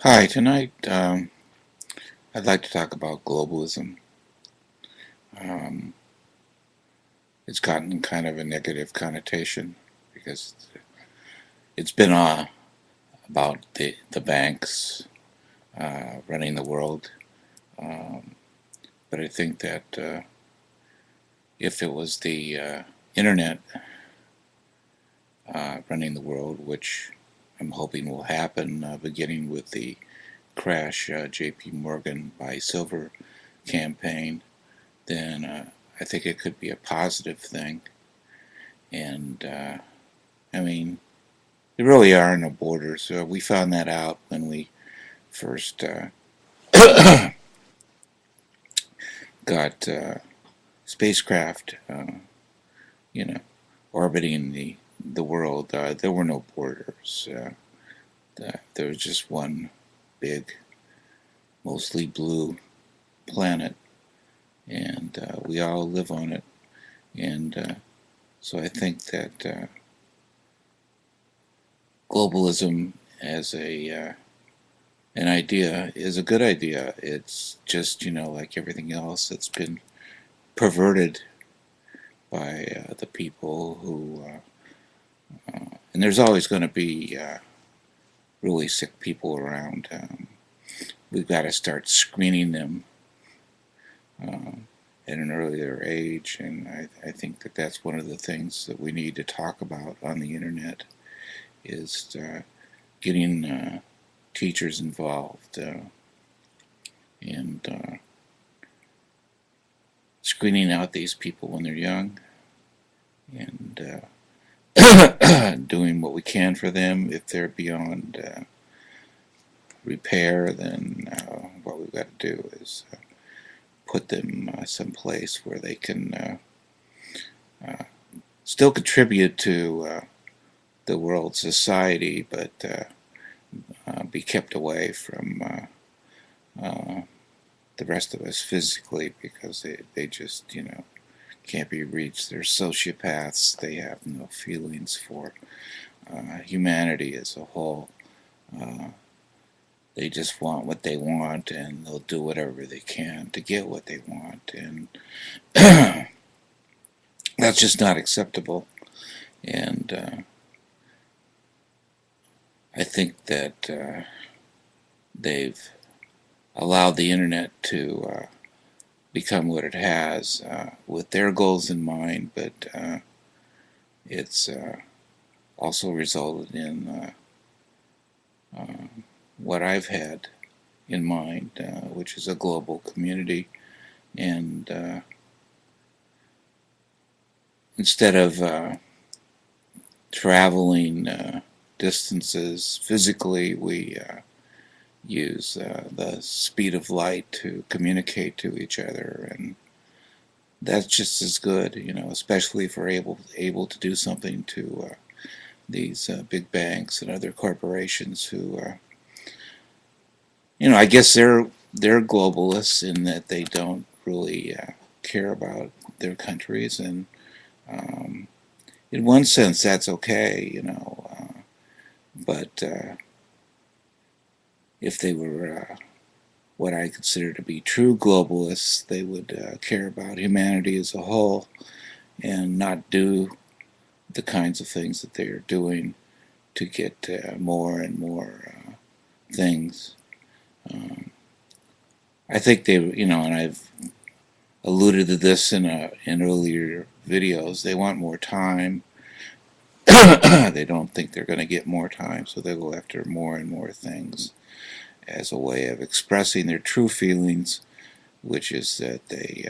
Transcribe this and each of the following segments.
Hi, tonight I'd like to talk about globalism. Um, it's gotten kind of a negative connotation because it's been about the banks running the world. Um, but I think that if it was the internet running the world, which I'm hoping will happen beginning with the crash J.P. Morgan buy silver campaign, then I think it could be a positive thing. And I mean, there really are no borders. We found that out when we first got spacecraft, you know, orbiting the world. There were no borders. There was just one big, mostly blue planet, and we all live on it. And so I think that globalism as a an idea is a good idea. It's just, like everything else, it's been perverted by the people who, and there's always going to be really sick people around. We've got to start screening them at an earlier age, and I think that that's one of the things that we need to talk about on the internet is getting teachers involved and screening out these people when they're young and doing what we can for them. If they're beyond repair, then what we've got to do is put them someplace where they can still contribute to the world society, but be kept away from the rest of us physically because they just, can't be reached. They're sociopaths. They have no feelings for humanity as a whole. Uh, they just want what they want, and they'll do whatever they can to get what they want, and that's just not acceptable. And I think that they've allowed the internet to become what it has with their goals in mind, but it's also resulted in what I've had in mind, which is a global community. And instead of traveling distances physically, we use the speed of light to communicate to each other, and that's just as good, especially if we're able to do something to these big banks and other corporations who, I guess they're globalists in that they don't really care about their countries, and um, in one sense that's okay, but if they were what I consider to be true globalists, they would care about humanity as a whole and not do the kinds of things that they are doing to get more and more things. Um, I think they, and I've alluded to this in earlier videos. They want more time. They don't think they're going to get more time, so they go after more and more things as a way of expressing their true feelings, which is that they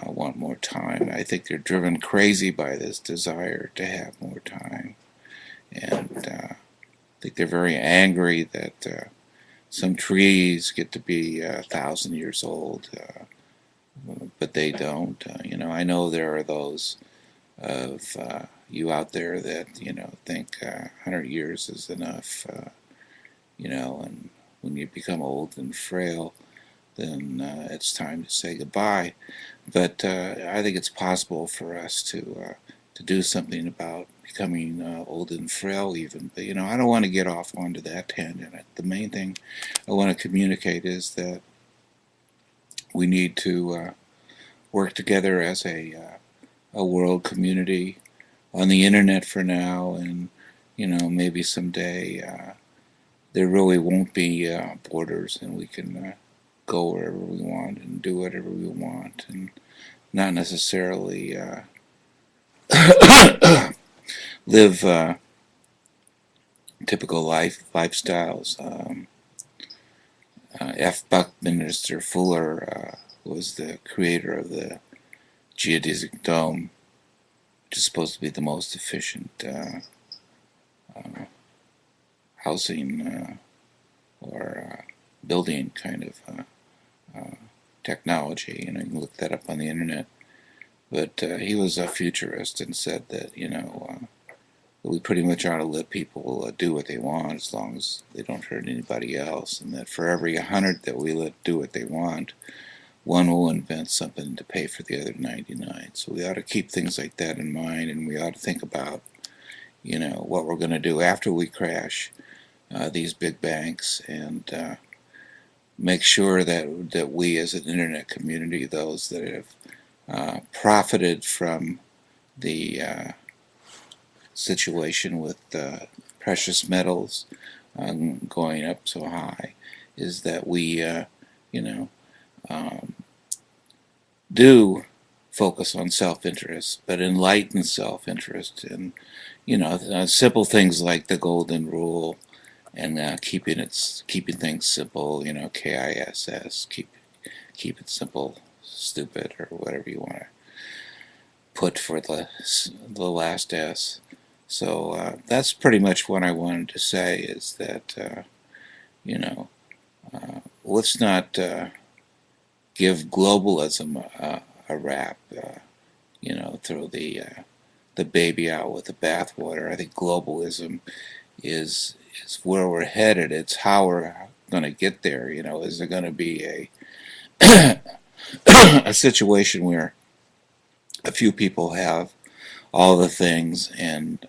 want more time. I think they're driven crazy by this desire to have more time, and I think they're very angry that some trees get to be 1,000 years old, but they don't. I know there are those of you out there that think 100 years is enough. And when you become old and frail, then it's time to say goodbye. But I think it's possible for us to to do something about becoming old and frail even. But, I don't want to get off onto that tangent. The main thing I want to communicate is that we need to work together as a world community on the internet for now, and maybe someday there really won't be borders, and we can go wherever we want and do whatever we want, and not necessarily live typical lifestyles. F. Buckminster Fuller was the creator of the geodesic dome, which is supposed to be the most efficient housing or building kind of technology. You can look that up on the internet. But he was a futurist and said that, we pretty much ought to let people do what they want as long as they don't hurt anybody else, and that for every 100 that we let do what they want, one will invent something to pay for the other 99. So we ought to keep things like that in mind, and we ought to think about, what we're going to do after we crash these big banks, and make sure that we as an internet community, those that have profited from the situation with precious metals going up so high, is that we, um, do focus on self-interest, but enlightened self-interest, and simple things like the golden rule, and keeping things simple. KISS, keep it simple, stupid, or whatever you want to put for the last S. So that's pretty much what I wanted to say. Is that let's not give globalism a rap. Throw the baby out with the bathwater. I think globalism is where we're headed. It's how we're going to get there. Is there going to be a a situation where a few people have all the things and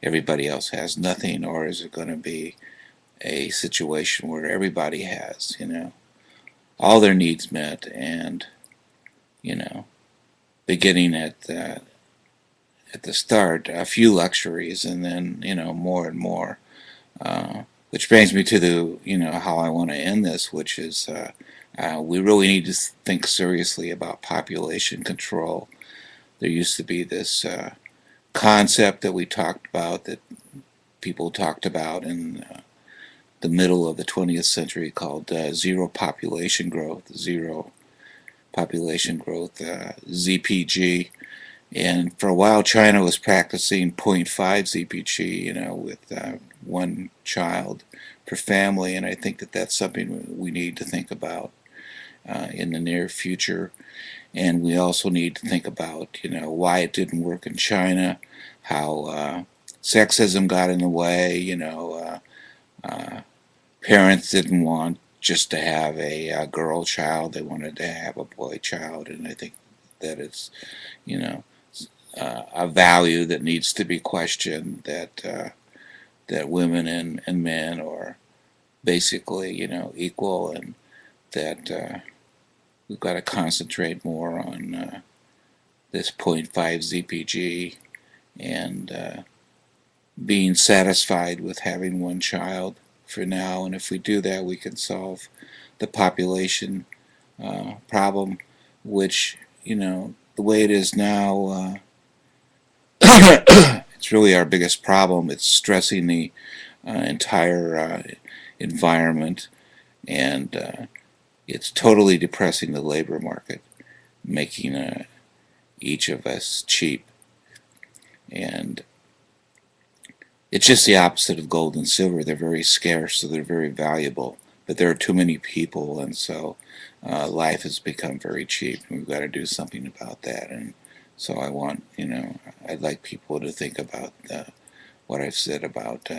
everybody else has nothing, or is it going to be a situation where everybody has, all their needs met, and beginning at the start, a few luxuries, and then more and more. Which brings me to how I want to end this, which is we really need to think seriously about population control. There used to be this concept that we talked about, that people talked about in the middle of the 20th century, called zero population growth, ZPG. And for a while, China was practicing zero point 0.5 ZPG, with one child per family. And I think that that's something we need to think about in the near future. And we also need to think about, why it didn't work in China, how sexism got in the way. Parents didn't want just to have a girl child; they wanted to have a boy child. And I think that it's, you know, a value that needs to be questioned. That women and men are basically, equal, and that we've got to concentrate more on this zero point 0.5 ZPG, and being satisfied with having one child for now. And if we do that, we can solve the population problem, which, the way it is now, it's really our biggest problem. It's stressing the entire environment, and it's totally depressing the labor market, making each of us cheap. And it's just the opposite of gold and silver. They're very scarce, so they're very valuable. But there are too many people, and so life has become very cheap. And we've got to do something about that. And so I'd like people to think about what I've said about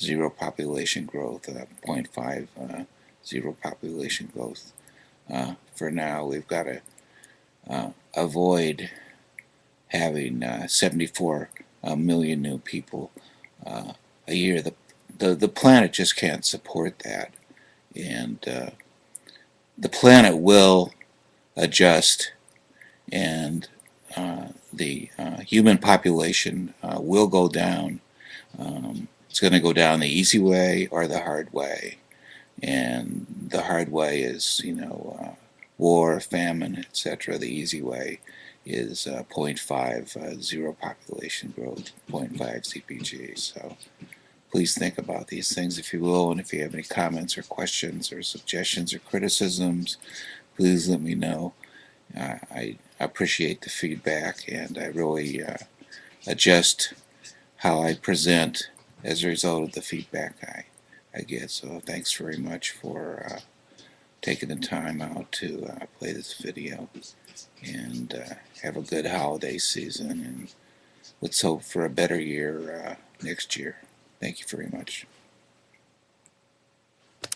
zero population growth, 0.5 zero population growth. For now, we've got to avoid having 74 million new people a year. The planet just can't support that, and the planet will adjust, and the human population will go down. It's going to go down the easy way or the hard way, and the hard way is, war, famine, etc. The easy way is 0.5 zero population growth, zero point 0.5 CPG. So please think about these things if you will, and if you have any comments or questions or suggestions or criticisms, please let me know. I appreciate the feedback, and I really adjust how I present as a result of the feedback I get. So thanks very much for taking the time out to play this video, and have a good holiday season, and let's hope for a better year next year. Thank you very much.